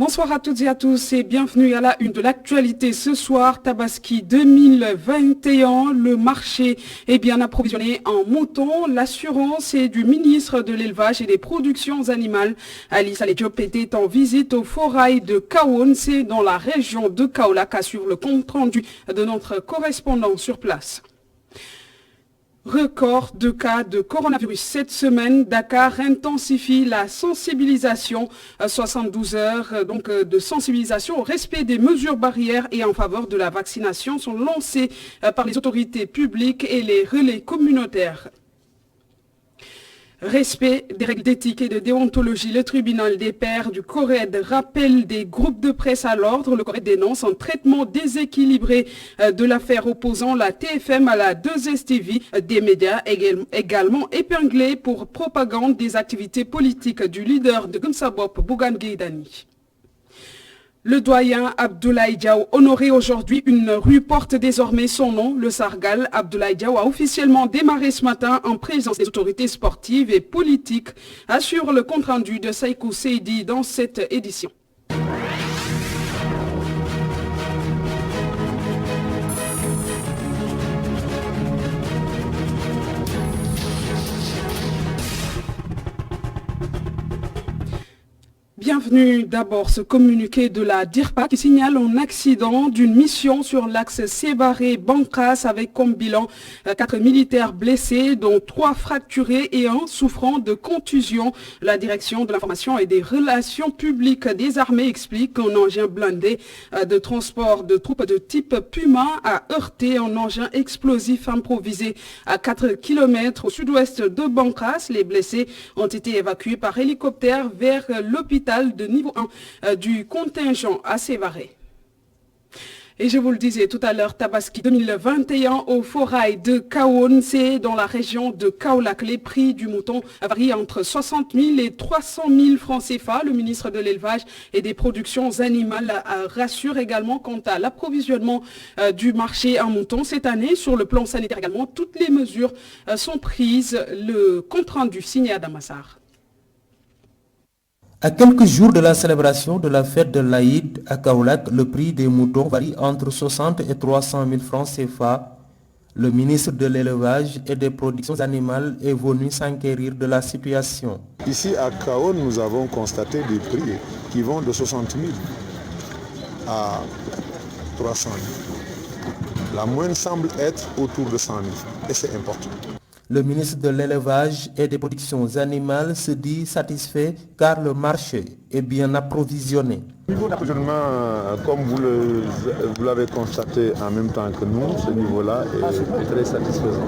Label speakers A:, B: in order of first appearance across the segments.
A: Bonsoir à toutes et à tous et bienvenue à la une de l'actualité ce soir. Tabaski 2021, le marché est bien approvisionné en moutons. L'assurance est du ministre de l'élevage et des productions animales. Alice Diop était en visite au Forail de Kahone, c'est dans la région de Kaolack, assure le compte rendu de notre correspondant sur place. Record de cas de coronavirus cette semaine. Dakar intensifie la sensibilisation. 72 heures de sensibilisation au respect des mesures barrières et en faveur de la vaccination sont lancées par les autorités publiques et les relais communautaires. Respect des règles d'éthique et de déontologie. Le tribunal des pairs du CORED rappelle des groupes de presse à l'ordre. Le CORED dénonce un traitement déséquilibré de l'affaire opposant la TFM à la 2STV. Des médias également épinglés pour propagande des activités politiques du leader de Gunsabop, Bougane Gueye Dany. Le doyen Abdoulaye Diaw honoré aujourd'hui, une rue porte désormais son nom, le Sargal. Abdoulaye Diaw a officiellement démarré ce matin en présence des autorités sportives et politiques, assure le compte-rendu de Saïkou Seydi dans cette édition. Bienvenue d'abord ce communiqué de la DIRPA qui signale un accident d'une mission sur l'axe Sévaré-Bancas avec comme bilan 4 militaires blessés dont 3 fracturés et 1 souffrant de contusion. La direction de l'information et des relations publiques des armées explique qu'un engin blindé de transport de troupes de type Puma a heurté un engin explosif improvisé à 4 km au sud-ouest de Bancas. Les blessés ont été évacués par hélicoptère vers l'hôpital de niveau 1 du contingent à Sévaré. Et je vous le disais tout à l'heure, Tabaski 2021 au Forail de Kahone, c'est dans la région de Kaolack. Les prix du mouton varient entre 60 000 et 300 000 francs CFA. Le ministre de l'élevage et des productions animales rassure également quant à l'approvisionnement du marché en mouton. Cette année, sur le plan sanitaire également, toutes les mesures sont prises. Le compte-rendu signé à Damassar.
B: À quelques jours de la célébration de la fête de l'Aïd à Kaolack, le prix des moutons varie entre 60 et 300 000 francs CFA. Le ministre de l'élevage et des productions animales est venu s'enquérir de la situation.
C: Ici à Kahone, nous avons constaté des prix qui vont de 60 000 à 300 000. La moyenne semble être autour de 100 000 et c'est important.
B: Le ministre de l'élevage et des productions animales se dit satisfait car le marché est bien approvisionné.
C: Le niveau d'approvisionnement, comme vous l'avez constaté en même temps que nous, ce niveau-là est très satisfaisant.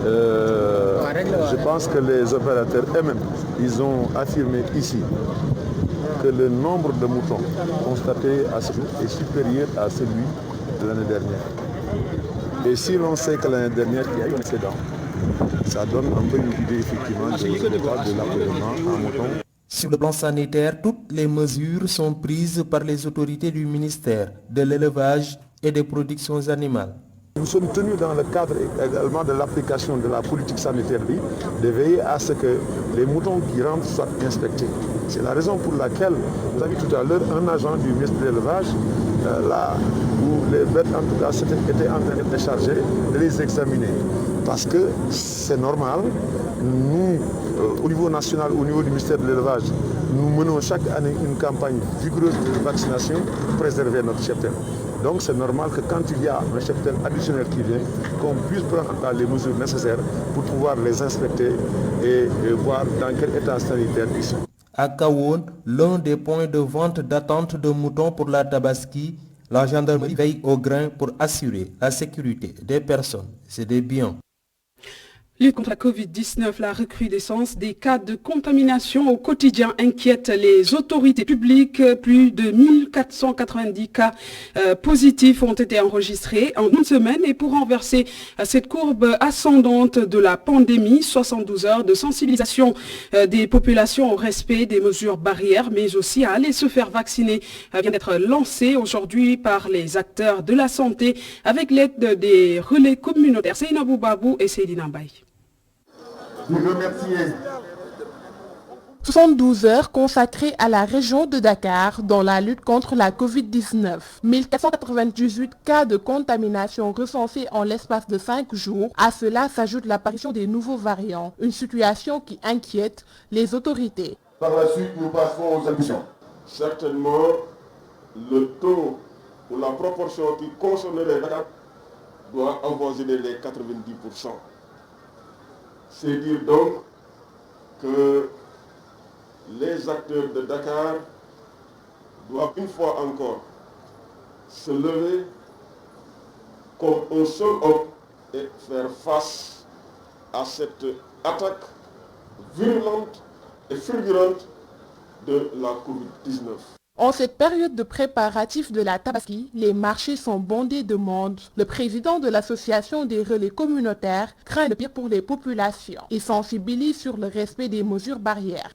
C: Je pense que les opérateurs eux-mêmes, ils ont affirmé ici que le nombre de moutons constatés à ce jour est supérieur à celui de l'année dernière. Et si l'on sait que l'année dernière, il y a eu un excédent, ça donne un peu une idée effectivement de l'état de l'approvisionnement en mouton.
B: Sur le plan sanitaire, toutes les mesures sont prises par les autorités du ministère de l'élevage et des productions animales.
C: Nous sommes tenus dans le cadre également de l'application de la politique sanitaire de veiller à ce que les moutons qui rentrent soient inspectés. C'est la raison pour laquelle vous avez tout à l'heure un agent du ministère de l'élevage, là où les bêtes en tout cas étaient en train de décharger, de les examiner. Parce que c'est normal, nous, au niveau national, au niveau du ministère de l'élevage, nous menons chaque année une campagne vigoureuse de vaccination pour préserver notre cheptel. Donc c'est normal que quand il y a un cheptel additionnel qui vient, qu'on puisse prendre les mesures nécessaires pour pouvoir les inspecter et voir dans quel état sanitaire ils sont.
B: À Kahone, l'un des points de vente d'attente de moutons pour la Tabaski, la gendarmerie veille au grain pour assurer la sécurité des personnes et des biens.
A: Lutte contre la Covid-19, la recrudescence des cas de contamination au quotidien inquiète les autorités publiques. Plus de 1490 cas positifs ont été enregistrés en une semaine. Et pour renverser cette courbe ascendante de la pandémie, 72 heures de sensibilisation des populations au respect des mesures barrières, mais aussi à aller se faire vacciner, vient d'être lancée aujourd'hui par les acteurs de la santé avec l'aide des relais communautaires. Seynabou Babou et Seydina Mbaye.
D: Vous remercier 72 heures consacrées à la région de Dakar dans la lutte contre la Covid-19. 1498 cas de contamination recensés en l'espace de 5 jours. À cela s'ajoute l'apparition des nouveaux variants, une situation qui inquiète les autorités.
E: Par la suite, nous passerons aux admissions. Certainement, le taux ou la proportion qui concernerait Dakar doit avoisiner les 90%. C'est dire donc que les acteurs de Dakar doivent une fois encore se lever comme un seul homme et faire face à cette attaque virulente et fulgurante de la Covid-19.
D: En cette période de préparatifs de la Tabaski, les marchés sont bondés de monde. Le président de l'association des relais communautaires craint le pire pour les populations et sensibilise sur le respect des mesures barrières.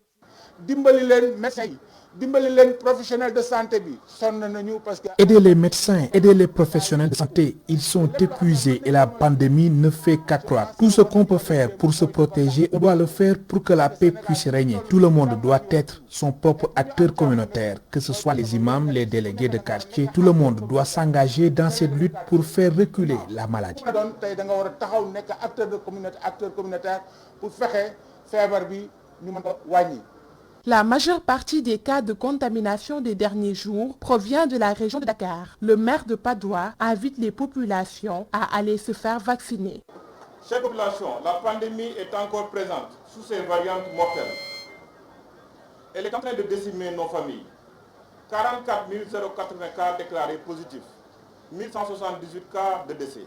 F: dimbali leen médecins yi dimbali leen professionnels de santé bi sonn nañu parce que.
G: Aidez les médecins, aidez les professionnels de santé. Ils sont épuisés et la pandémie ne fait qu'accroître. Tout ce qu'on peut faire pour se protéger, on doit le faire pour que la paix puisse régner. Tout le monde doit être son propre acteur communautaire, que ce soit les imams, les délégués de quartier. Tout le monde doit s'engager dans cette lutte pour faire reculer la maladie.
F: doon tey da nga war a taxaw nekk acteur communautaire pour fexe feebar bi ñu mën ko wàññi.
D: La majeure partie des cas de contamination des derniers jours provient de la région de Dakar. Le maire de Padoua invite les populations à aller se faire vacciner.
E: Chers populations, la pandémie est encore présente sous ses variantes mortelles. Elle est en train de décimer nos familles. 44 080 cas déclarés positifs, 1178 cas de décès.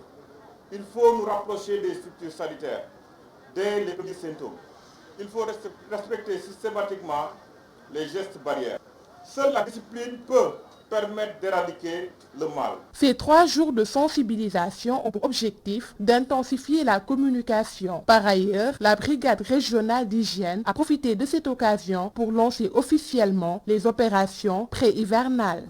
E: Il faut nous rapprocher des structures sanitaires dès les premiers symptômes. Il faut respecter systématiquement les gestes barrières. Seule la discipline peut permettre d'éradiquer le mal.
D: Ces 3 jours de sensibilisation ont pour objectif d'intensifier la communication. Par ailleurs, la brigade régionale d'hygiène a profité de cette occasion pour lancer officiellement les opérations pré-hivernales.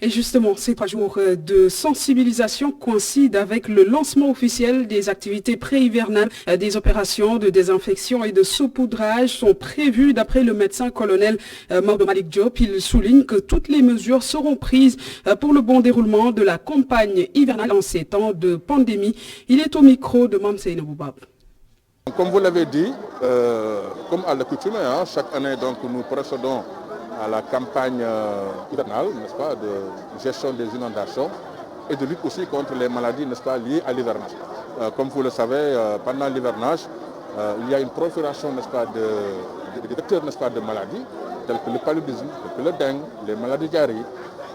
A: Et justement, ces 3 jours de sensibilisation coïncident avec le lancement officiel des activités pré-hivernales. Des opérations de désinfection et de saupoudrage sont prévues d'après le médecin colonel Maodo Malick Diop. Il souligne que toutes les mesures seront prises pour le bon déroulement de la campagne hivernale en ces temps de pandémie. Il est au micro de Mame Seynabou Bab.
C: Comme vous l'avez dit, comme à l'accoutumée, chaque année donc, nous procédons à la campagne hivernale, n'est-ce pas, de gestion des inondations et de lutte aussi contre les maladies, n'est-ce pas, liées à l'hivernage. Comme vous le savez, pendant l'hivernage, il y a une prolifération, n'est-ce pas, de vecteurs, n'est-ce pas, de maladies tels que le paludisme, tels que le dengue, les maladies diarrhéiques.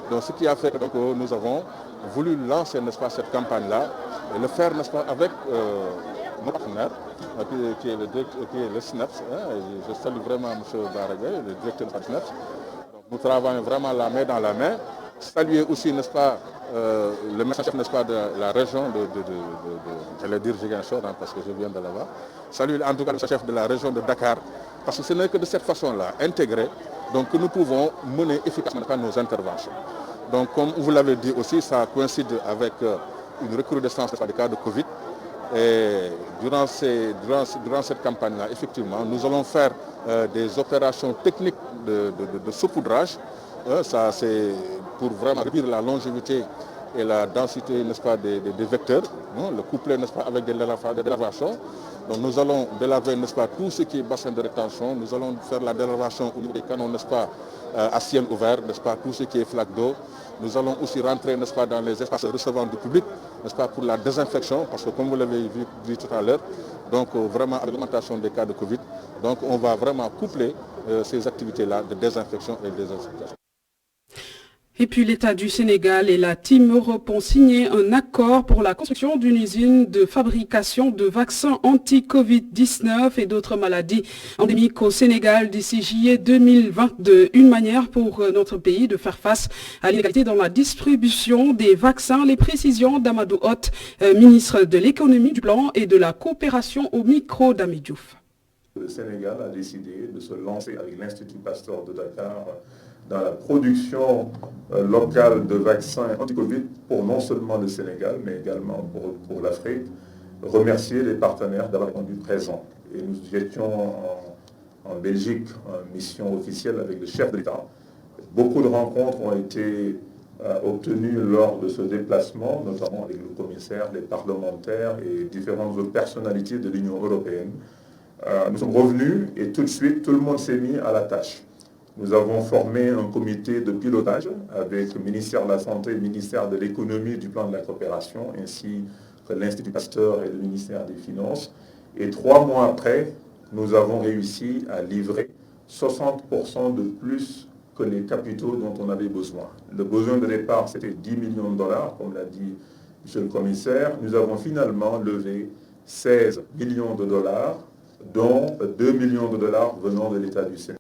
C: Donc ce qui a fait que nous avons voulu lancer, n'est-ce pas, cette campagne-là et le faire, n'est-ce pas, avec mon partenaire qui est le SNEPS. Je salue vraiment M. Baragay, le directeur du SNEPS. Nous travaillons vraiment la main dans la main. Saluer aussi, n'est-ce pas, le médecin-chef, n'est-ce pas, de la région j'allais dire Ziguinchor, parce que je viens de là-bas. Saluer en tout cas le chef de la région de Dakar, parce que ce n'est que de cette façon-là, intégrée, donc que nous pouvons mener efficacement nos interventions. Donc comme vous l'avez dit aussi, ça coïncide avec une recrudescence des cas de Covid. Et durant cette campagne-là, effectivement, nous allons faire des opérations techniques de saupoudrage. Ça, c'est pour vraiment réduire la longévité et la densité, n'est-ce pas, des vecteurs, le couplet, n'est-ce pas, avec des délarvations. Donc nous allons délaver, n'est-ce pas, tout ce qui est bassin de rétention. Nous allons faire la délarvation au niveau des canaux, n'est-ce pas, à ciel ouvert, n'est-ce pas, tout ce qui est flaque d'eau. Nous allons aussi rentrer, n'est-ce pas, dans les espaces recevant du public, n'est-ce pas, pour la désinfection, parce que comme vous l'avez vu tout à l'heure, donc vraiment avec l'augmentation des cas de Covid, donc on va vraiment coupler ces activités-là de désinfection et de désinfection.
A: Et puis l'État du Sénégal et la Team Europe ont signé un accord pour la construction d'une usine de fabrication de vaccins anti-Covid-19 et d'autres maladies endémiques au Sénégal d'ici juillet 2022. Une manière pour notre pays de faire face à l'inégalité dans la distribution des vaccins. Les précisions d'Amadou Hott, ministre de l'économie, du plan et de la coopération au micro d'Ami Diouf.
H: Le Sénégal a décidé de se lancer avec l'Institut Pasteur de Dakar dans la production locale de vaccins anti-Covid pour non seulement le Sénégal, mais également pour l'Afrique. remercier les partenaires d'avoir répondu présents. Et nous étions en Belgique en mission officielle avec le chef de l'État. Beaucoup de rencontres ont été obtenues lors de ce déplacement, notamment avec le commissaire, les parlementaires et différentes autres personnalités de l'Union européenne. Nous sommes revenus et tout de suite, tout le monde s'est mis à la tâche. Nous avons formé un comité de pilotage avec le ministère de la Santé, le ministère de l'Économie, du plan de la coopération, ainsi que l'Institut Pasteur et le ministère des Finances. Et 3 mois après, nous avons réussi à livrer 60% de plus que les capitaux dont on avait besoin. Le besoin de départ, c'était 10 millions de dollars, comme l'a dit M. le commissaire. Nous avons finalement levé 16 millions de dollars, dont 2 millions de dollars venant de l'État du Sénégal.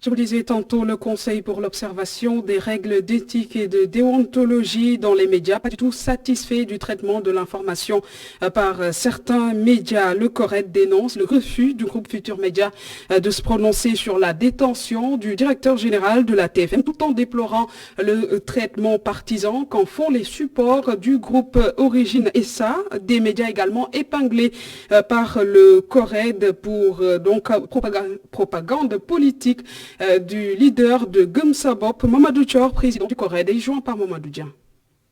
A: Je vous disais tantôt, le Conseil pour l'observation des règles d'éthique et de déontologie dans les médias, pas du tout satisfait du traitement de l'information par certains médias. Le CORED dénonce le refus du groupe Futur Média de se prononcer sur la détention du directeur général de la TFM, tout en déplorant le traitement partisan qu'en font les supports du groupe Origine SA, des médias également épinglés par le CORED pour donc propagande politique du leader de Gumsabop, Mamadou Thior, président du CORED, et joint par Mamadou Dia.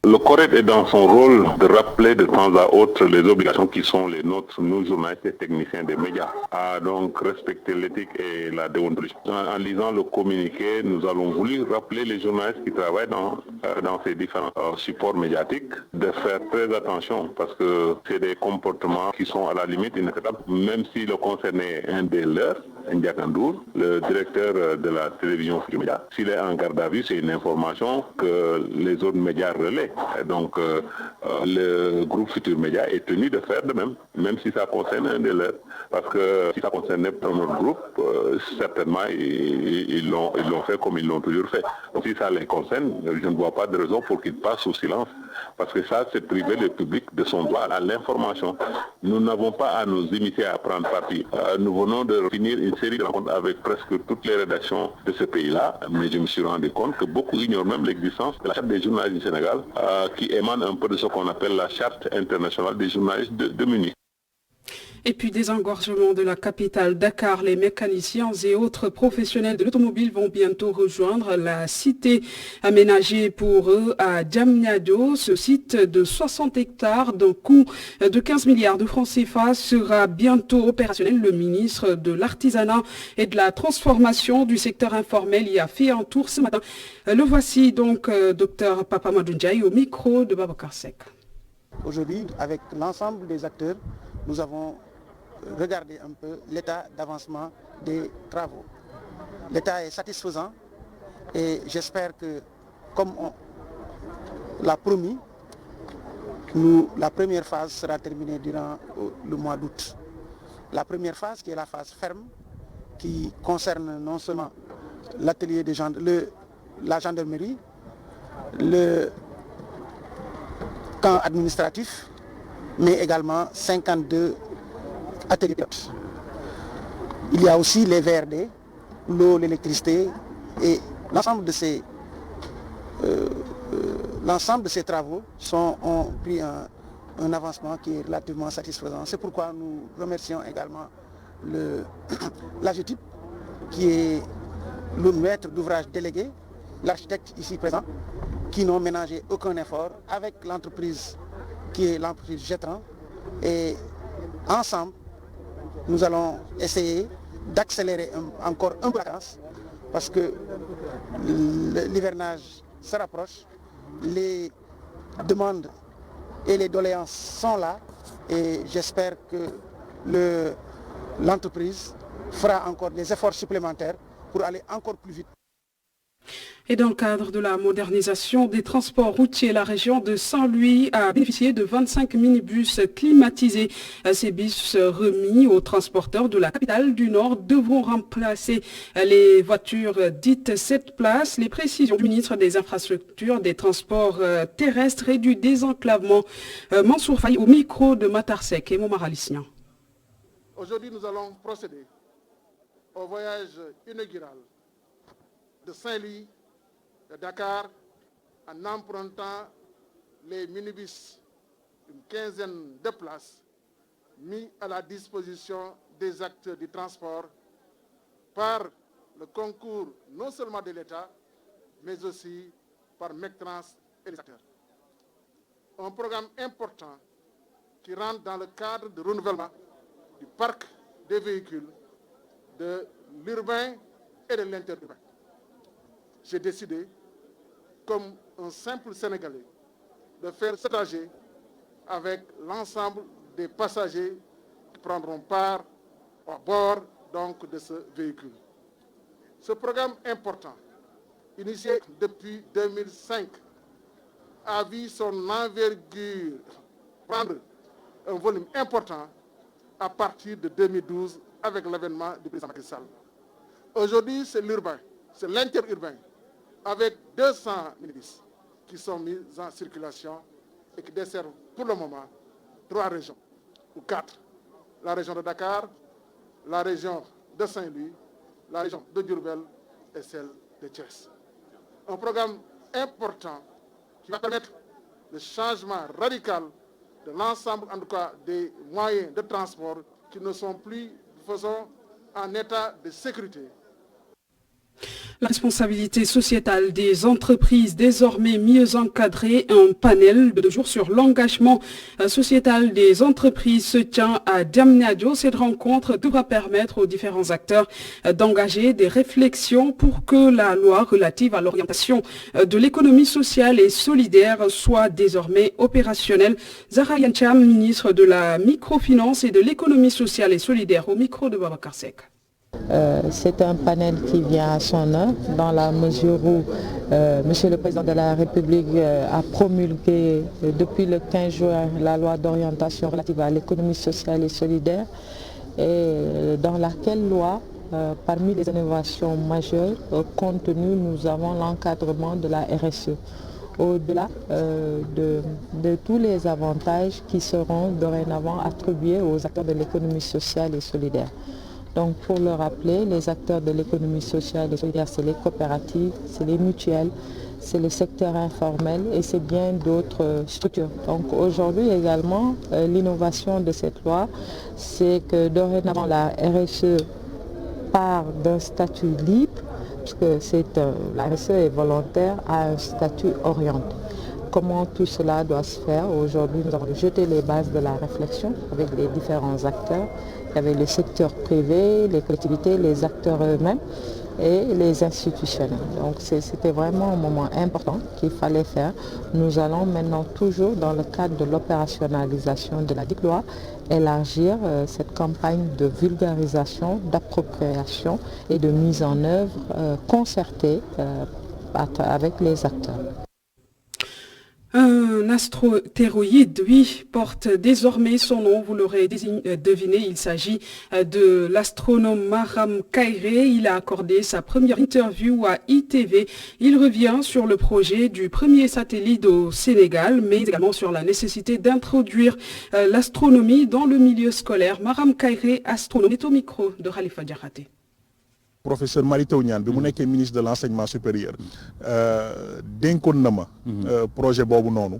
I: Le CORED est dans son rôle de rappeler de temps à autre les obligations qui sont les nôtres, nous journalistes et techniciens des médias, à donc respecter l'éthique et la déontologie. En lisant le communiqué, nous avons voulu rappeler les journalistes qui travaillent dans ces différents supports médiatiques de faire très attention parce que c'est des comportements qui sont à la limite inacceptables, même si le concerné est un des leurs, Ndiakandour, le directeur de la télévision Futur Média. S'il est en garde à vue, c'est une information que les autres médias relaient. Donc le groupe Futur Média est tenu de faire de même si ça concerne un des leurs. Parce que si ça concernait un autre groupe, certainement ils l'ont fait comme ils l'ont toujours fait. Donc si ça les concerne, je ne vois pas de raison pour qu'ils passent sous silence. Parce que ça, c'est priver le public de son droit à l'information. Nous n'avons pas à nous imiter à prendre parti. Nous venons de finir une série de rencontres avec presque toutes les rédactions de ce pays-là, mais je me suis rendu compte que beaucoup ignorent même l'existence de la charte des journalistes du Sénégal, qui émane un peu de ce qu'on appelle la charte internationale des journalistes de Munich.
A: Et puis désengorgement de la capitale Dakar, les mécaniciens et autres professionnels de l'automobile vont bientôt rejoindre la cité aménagée pour eux à Diamniadio. Ce site de 60 hectares d'un coût de 15 milliards de francs CFA sera bientôt opérationnel. Le ministre de l'Artisanat et de la Transformation du secteur informel y a fait un tour ce matin. Le voici donc, Dr Papa Madundiaï, au micro de Babacar Seck.
J: Aujourd'hui, avec l'ensemble des acteurs, nous avons regardé un peu l'état d'avancement des travaux. L'état est satisfaisant et j'espère que, comme on l'a promis, la première phase sera terminée durant le mois d'août. La première phase, qui est la phase ferme, qui concerne non seulement l'atelier de la gendarmerie, le camp administratif, mais également 52 ateliers pilotes. Il y a aussi les VRD, l'eau, l'électricité et l'ensemble de ces travaux ont pris un avancement qui est relativement satisfaisant. C'est pourquoi nous remercions également l'AGETIP, qui est le maître d'ouvrage délégué, l'architecte ici présent, qui n'ont ménagé aucun effort avec l'entreprise qui est l'entreprise Jetran. Et ensemble, nous allons essayer d'accélérer encore un peu la cadence parce que l'hivernage se rapproche, les demandes et les doléances sont là et j'espère que l'entreprise fera encore des efforts supplémentaires pour aller encore plus vite.
A: Et dans le cadre de la modernisation des transports routiers, la région de Saint-Louis a bénéficié de 25 minibus climatisés. Ces bus remis aux transporteurs de la capitale du Nord devront remplacer les voitures dites 7 places. Les précisions du ministre des Infrastructures, des Transports terrestres et du désenclavement, Mansour Faye, au micro de Matarsek et Momar Alisnian.
F: Aujourd'hui, nous allons procéder au voyage inaugural de Saint-Louis, de Dakar, en empruntant les minibus une quinzaine de places mis à la disposition des acteurs du transport par le concours non seulement de l'État, mais aussi par Mectrans et les acteurs. Un programme important qui rentre dans le cadre de renouvellement du parc des véhicules de l'urbain et de l'interurbain. J'ai décidé, comme un simple Sénégalais, de faire ce trajet avec l'ensemble des passagers qui prendront part à bord donc, de ce véhicule. Ce programme important, initié depuis 2005, a vu son envergure prendre un volume important à partir de 2012 avec l'avènement du président Macky Sall. Aujourd'hui, c'est l'urbain, c'est l'interurbain, avec 200 minibus qui sont mis en circulation et qui desservent pour le moment 3 régions, ou 4. La région de Dakar, la région de Saint-Louis, la région de Diourbel et celle de Thiès. Un programme important qui va permettre le changement radical de l'ensemble, en tout cas, des moyens de transport qui ne sont plus, de façon, en état de sécurité.
A: La responsabilité sociétale des entreprises désormais mieux encadrée, un panel de 2 jours sur l'engagement sociétal des entreprises se tient à Diamniadio. Cette rencontre devra permettre aux différents acteurs d'engager des réflexions pour que la loi relative à l'orientation de l'économie sociale et solidaire soit désormais opérationnelle. Zahra Yancham, ministre de la microfinance et de l'économie sociale et solidaire, au micro de Babacar Seck.
K: C'est un panel qui vient à son heure dans la mesure où Monsieur le Président de la République a promulgué depuis le 15 juin la loi d'orientation relative à l'économie sociale et solidaire et dans laquelle loi, parmi les innovations majeures contenues, nous avons l'encadrement de la RSE. Au-delà de tous les avantages qui seront dorénavant attribués aux acteurs de l'économie sociale et solidaire. Donc pour le rappeler, les acteurs de l'économie sociale et solidaire, c'est les coopératives, c'est les mutuelles, c'est le secteur informel et c'est bien d'autres structures. Donc aujourd'hui également, l'innovation de cette loi, c'est que dorénavant la RSE part d'un statut libre, puisque la RSE est volontaire, à un statut orienté. Comment tout cela doit se faire? Aujourd'hui, nous avons jeté les bases de la réflexion avec les différents acteurs. Il y avait le secteur privé, les collectivités, les acteurs eux-mêmes et les institutionnels. Donc c'était vraiment un moment important qu'il fallait faire. Nous allons maintenant toujours dans le cadre de l'opérationnalisation de la loi élargir cette campagne de vulgarisation, d'appropriation et de mise en œuvre concertée avec les acteurs.
A: Un astéroïde, lui, porte désormais son nom, vous l'aurez deviné, il s'agit de l'astronome Maram Kairé. Il a accordé sa première interview à ITV. Il revient sur le projet du premier satellite au Sénégal, mais également sur la nécessité d'introduire l'astronomie dans le milieu scolaire. Maram Kairé, astronome, est au micro de Khalifa Diakhaté.
L: Professeur Mary Teuw Niane bi mu nekkee ministre de l'enseignement supérieur dénkoon na ma projet boobu noonu.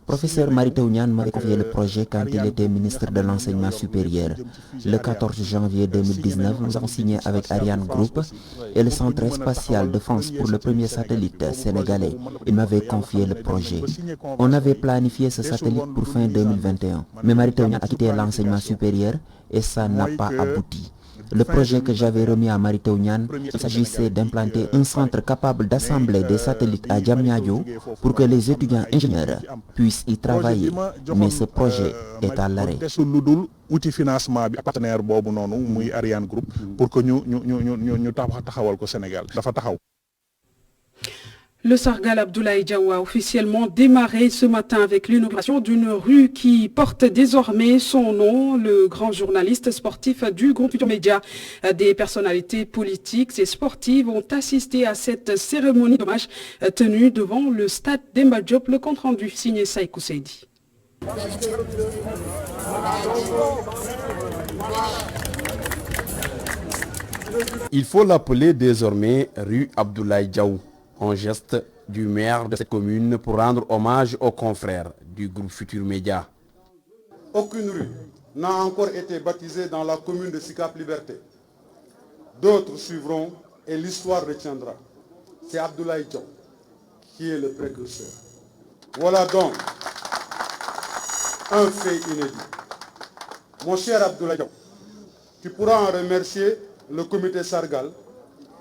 M: Professeur Mary Teuw Niane m'avait confié le projet quand il était ministre de l'enseignement supérieur. Le 14 janvier 2019, nous avons signé avec Ariane Group et le Centre spatial de France pour le premier satellite sénégalais. Il m'avait confié le projet. On avait planifié ce satellite pour fin 2021, mais Mary Teuw Niane a quitté l'enseignement supérieur et ça n'a pas abouti. Le projet que j'avais remis à Mary Teuw Niane, il s'agissait d'implanter un centre capable d'assembler des satellites à Diamniadio pour que les étudiants ingénieurs puissent y travailler. Mais ce projet est à l'arrêt.
L: outil financement bi partenaire boobu noonu muy Ariane Group pour que ñu taxawal ko Sénégal dafa taxaw.
A: Le Sargal Abdoulaye Diawa a officiellement démarré ce matin avec l'inauguration d'une rue qui porte désormais son nom. Le grand journaliste sportif du groupe Futurs Médias, des personnalités politiques et sportives ont assisté à cette cérémonie d'hommage tenue devant le stade Demba Diop. Le compte rendu signé Saïkou Seydi.
N: Il faut l'appeler désormais rue Abdoulaye Diaw. Un geste du maire de cette commune pour rendre hommage aux confrères du groupe Futur Média.
F: Aucune rue n'a encore été baptisée dans la commune de Sicap Liberté. D'autres suivront et l'histoire retiendra. C'est Abdoulaye Diaw qui est le précurseur. Voilà donc un fait inédit. Mon cher Abdoulaye Diaw, tu pourras en remercier le comité Sargal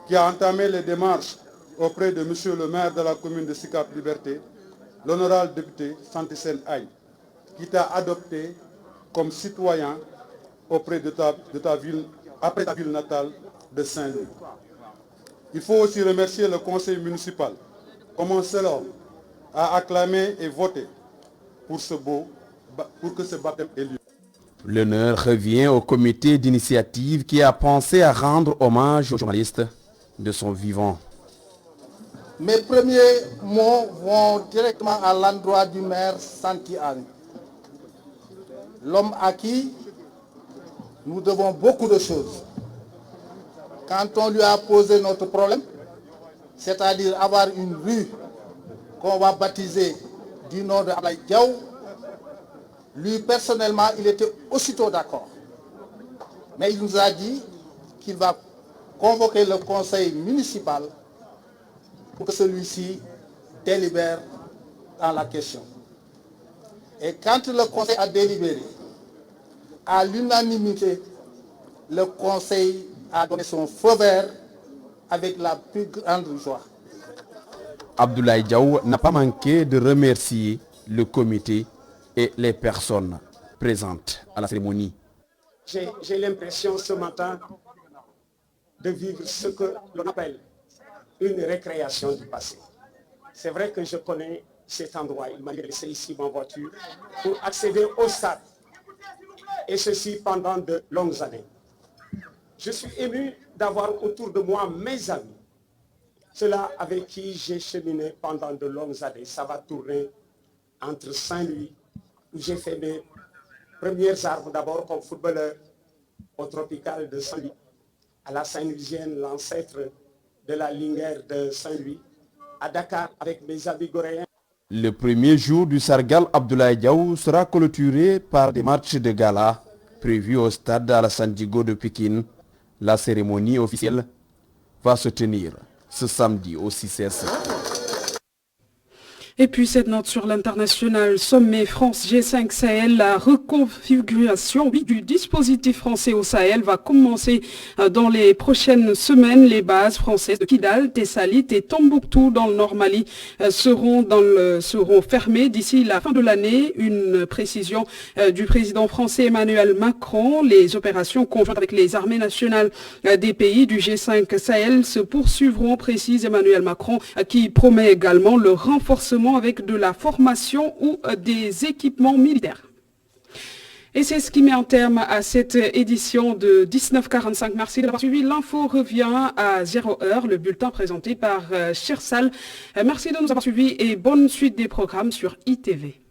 F: qui a entamé les démarches auprès de monsieur le maire de la commune de Sicap Liberté, l'honorable député Santisen Aïe, qui t'a adopté comme citoyen auprès de ta ville, après ta ville natale de Saint-Louis. Il faut aussi remercier le conseil municipal, comme un seul homme, a acclamé et voté pour que ce baptême ait lieu.
N: L'honneur revient au comité d'initiative qui a pensé à rendre hommage aux journalistes de son vivant.
J: Mes premiers mots vont directement à l'endroit du maire Santi Anne, l'homme à qui nous devons beaucoup de choses. Quand on lui a posé notre problème, c'est-à-dire avoir une rue qu'on va baptiser du nom de Abdoulaye Diaw, lui personnellement, il était aussitôt d'accord. Mais il nous a dit qu'il va convoquer le conseil municipal pour que celui-ci délibère dans la question. Et quand le conseil a délibéré, à l'unanimité, le conseil a donné son feu vert avec la plus grande joie.
N: Abdoulaye Diaw n'a pas manqué de remercier le comité et les personnes présentes à la cérémonie.
O: J'ai l'impression ce matin de vivre ce que l'on appelle une récréation du passé. C'est vrai que je connais cet endroit. Il m'a laissé ici ma voiture pour accéder au stade. Et ceci pendant de longues années. Je suis ému d'avoir autour de moi mes amis. Ceux-là avec qui j'ai cheminé pendant de longues années. Ça va tourner entre Saint-Louis, où j'ai fait mes premières armes d'abord comme footballeur au Tropical de Saint-Louis, à la Saint-Louisienne, l'ancêtre de la Linguère de Saint-Louis, à Dakar avec mes amis goréens.
N: Le premier jour du Sargal Abdoulaye Diaw sera clôturé par des matchs de gala prévus au stade Alassane Djigo de Pékin. La cérémonie officielle va se tenir ce samedi au 6S.
A: Et puis cette note sur l'international sommet France G5 Sahel, la reconfiguration du dispositif français au Sahel va commencer dans les prochaines semaines. Les bases françaises de Kidal, Tessalit et Tombouctou dans le Nord Mali seront fermées d'ici la fin de l'année. Une précision du président français Emmanuel Macron. Les opérations conjointes avec les armées nationales des pays du G5 Sahel se poursuivront, précise Emmanuel Macron, qui promet également le renforcement avec de la formation ou des équipements militaires. Et c'est ce qui met un terme à cette édition de 1945. Merci d'avoir suivi. L'info revient à 0h, le bulletin présenté par Chersal. Merci de nous avoir suivis et bonne suite des programmes sur ITV.